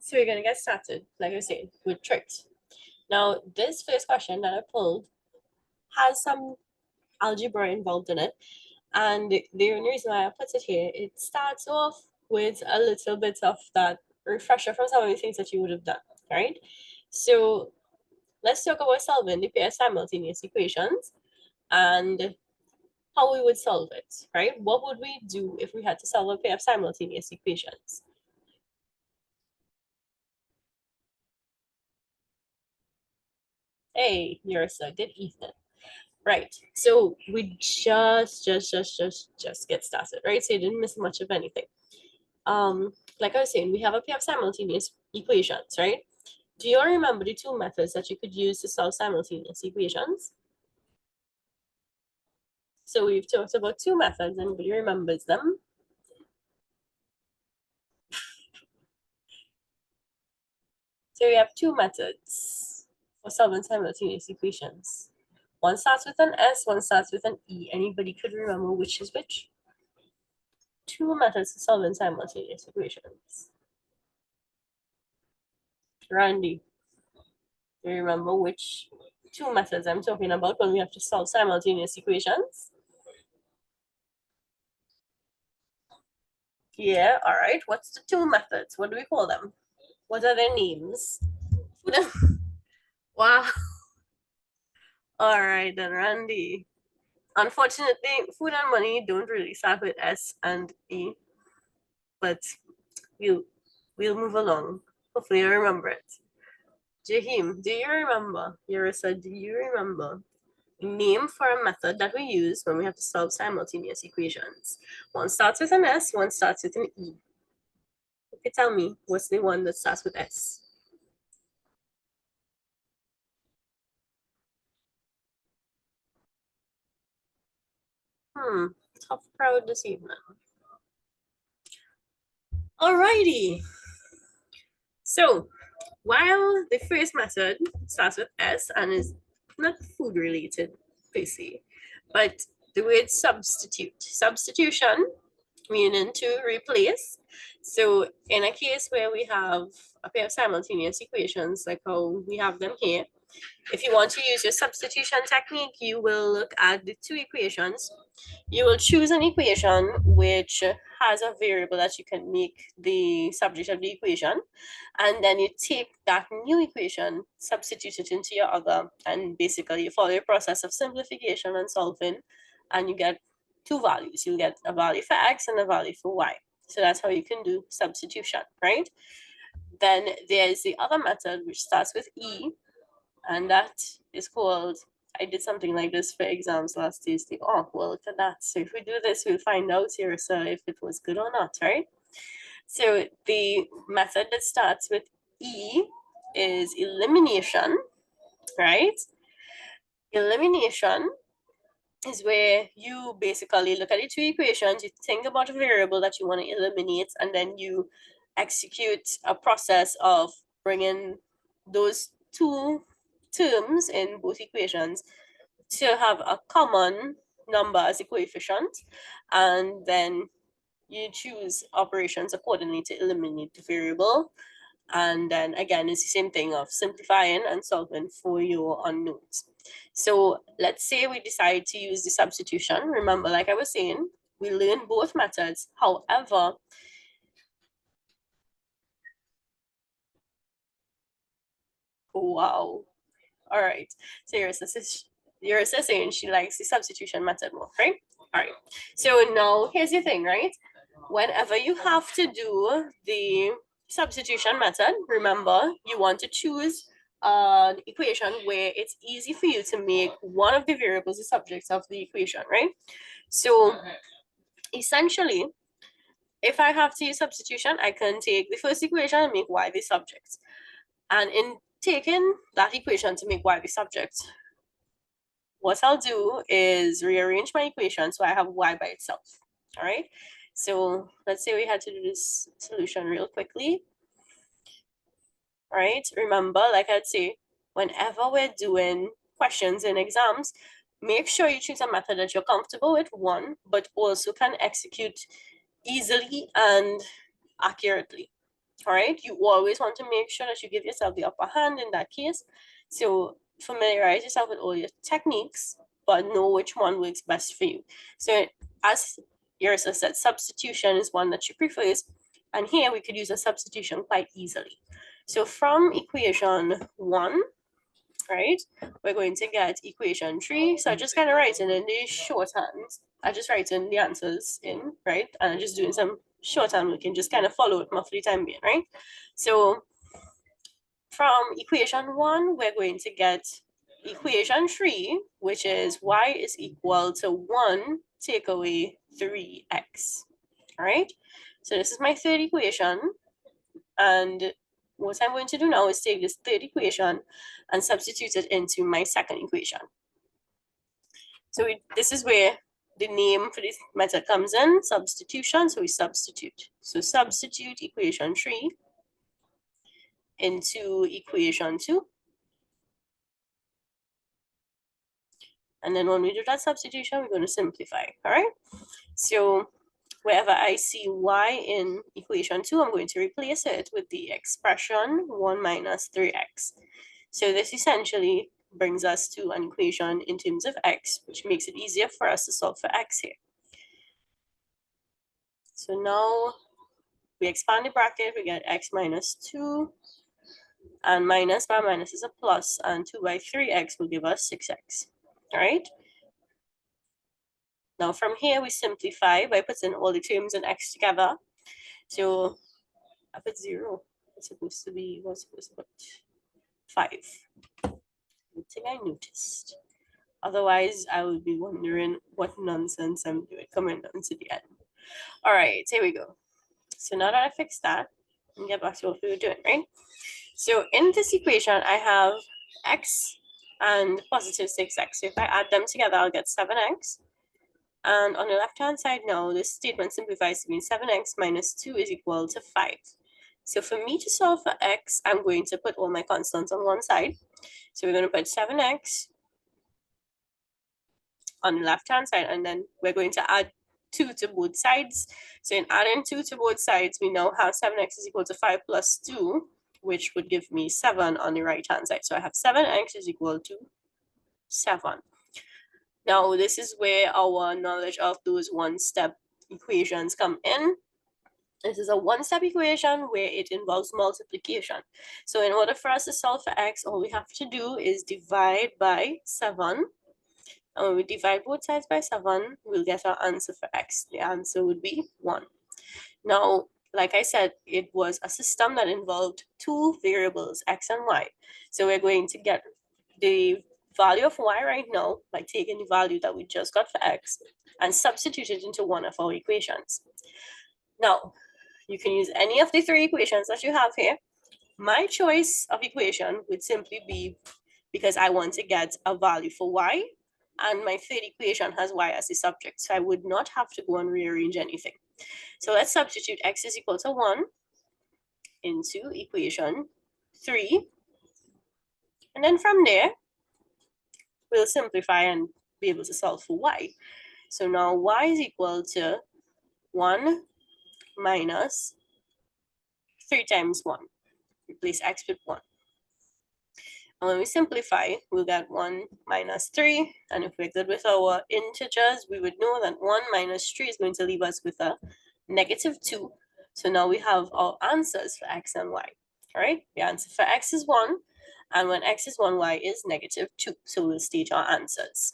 So we're gonna get started, like I said, with tricks. Now, this first question that I pulled has some algebra involved in it. And the only reason why I put it here, it starts off with a little bit of that refresher from some of the things that you would have done, right? So let's talk about solving the pair of simultaneous equations and how we would solve it, right? What would we do if we had to solve a pair of simultaneous equations? Hey, you're so good evening. Right. So we just get started, right? So you didn't miss much of anything. Like I was saying, we have a pair of simultaneous equations, right? Do you all remember the two methods that you could use to solve simultaneous equations? So we've talked about two methods, and everybody remembers them. So we have two methods for solving simultaneous equations. One starts with an S, one starts with an E. Anybody could remember which is which? Two methods for solving simultaneous equations. Randy, do you remember which two methods I'm talking about when we have to solve simultaneous equations? Yeah, all right. What's the two methods? What do we call them? What are their names? Wow. All right, then, Randy. Unfortunately, food and money don't really start with S and E, but we'll move along. Hopefully, you remember it. Jahim, do you remember? Yarissa, do you remember? Name for a method that we use when we have to solve simultaneous equations. One starts with an S, one starts with an E. You can tell me what's the one that starts with S. Tough crowd this evening. Alrighty. So while the first method starts with S and is not food related per se, but the word substitute. Substitution meaning to replace. So in a case where we have a pair of simultaneous equations like how we have them here, if you want to use your substitution technique, you will look at the two equations. You will choose an equation which has a variable that you can make the subject of the equation, and then you take that new equation, substitute it into your other, and basically you follow a process of simplification and solving, and you get two values. You'll get a value for x and a value for y. So that's how you can do substitution, right? Then there's the other method which starts with E, and that is called, I did something like this for exams last Tuesday. Oh, well, look at that. So if we do this, we'll find out here, so if it was good or not, right? So the method that starts with E is elimination, right? Elimination is where you basically look at the two equations, you think about a variable that you want to eliminate, and then you execute a process of bringing those two terms in both equations to have a common number as a coefficient, and then you choose operations accordingly to eliminate the variable. And then again, it's the same thing of simplifying and solving for your unknowns. So let's say we decide to use the substitution. Remember, like I was saying, we learn both methods. However, wow. All right. So you're saying she likes the substitution method more, right? All right. So now here's the thing, right? Whenever you have to do the substitution method, remember you want to choose an equation where it's easy for you to make one of the variables the subject of the equation, right? So essentially, if I have to use substitution, I can take the first equation and make y the subject. And in taking that equation to make y the subject, what I'll do is rearrange my equation so I have y by itself. All right. So let's say we had to do this solution real quickly. All right. Remember, like I'd say, whenever we're doing questions in exams, make sure you choose a method that you're comfortable with, one, but also can execute easily and accurately. All right, you always want to make sure that you give yourself the upper hand in that case. So familiarize yourself with all your techniques, but know which one works best for you. So as Yarissa said, substitution is one that she prefers. And here we could use a substitution quite easily. So from equation 1, right, we're going to get equation 3. So I just kind of write in the shorthand. I just write in the answers in, right? And I'm just doing some shorthand. We can just kind of follow it for the time being, right? So from equation 1, we're going to get equation 3, which is y is equal to 1 take away 3x. All right? So this is my third equation. And what I'm going to do now is take this third equation and substitute it into my second equation. So this is where the name for this method comes in, substitution. So we substitute. So substitute equation 3 into equation 2. And then when we do that substitution, we're going to simplify, all right? So wherever I see y in equation 2, I'm going to replace it with the expression 1 minus 3x. So this essentially brings us to an equation in terms of x, which makes it easier for us to solve for x here. So now we expand the bracket, we get x minus 2, and minus by minus is a plus, and 2 by 3x will give us 6x, all right? Now from here, we simplify by putting all the terms in x together. So I put 0. It's supposed to be, what's supposed to put 5. Good thing I noticed. Otherwise, I would be wondering what nonsense I'm doing coming down to the end. All right, here we go. So now that I fixed that, and get back to what we were doing, right? So in this equation, I have x and positive 6x. So if I add them together, I'll get 7x. And on the left-hand side now, this statement simplifies to mean 7x minus 2 is equal to 5. So for me to solve for x, I'm going to put all my constants on one side. So we're going to put 7x on the left-hand side, and then we're going to add 2 to both sides. So in adding 2 to both sides, we now have 7x is equal to 5 plus 2, which would give me 7 on the right-hand side. So I have 7x is equal to 7. Now, this is where our knowledge of those one-step equations come in. This is a one-step equation where it involves multiplication. So in order for us to solve for x, all we have to do is divide by 7. And when we divide both sides by 7, we'll get our answer for x. The answer would be 1. Now, like I said, it was a system that involved 2 variables, x and y. So we're going to get the value of y right now by taking the value that we just got for x and substitute it into one of our equations. Now, you can use any of the 3 equations that you have here. My choice of equation would simply be because I want to get a value for y, and my third equation has y as the subject, so I would not have to go and rearrange anything. So let's substitute x is equal to 1 into equation 3. And then from there, we'll simplify and be able to solve for y. So now y is equal to 1 minus 3 times 1. Replace x with 1. And when we simplify, we'll get 1 minus 3. And if we're good with our integers, we would know that 1 minus 3 is going to leave us with a negative 2. So now we have our answers for x and y. All right, the answer for x is 1. And when x is 1, y is negative 2. So we'll state our answers.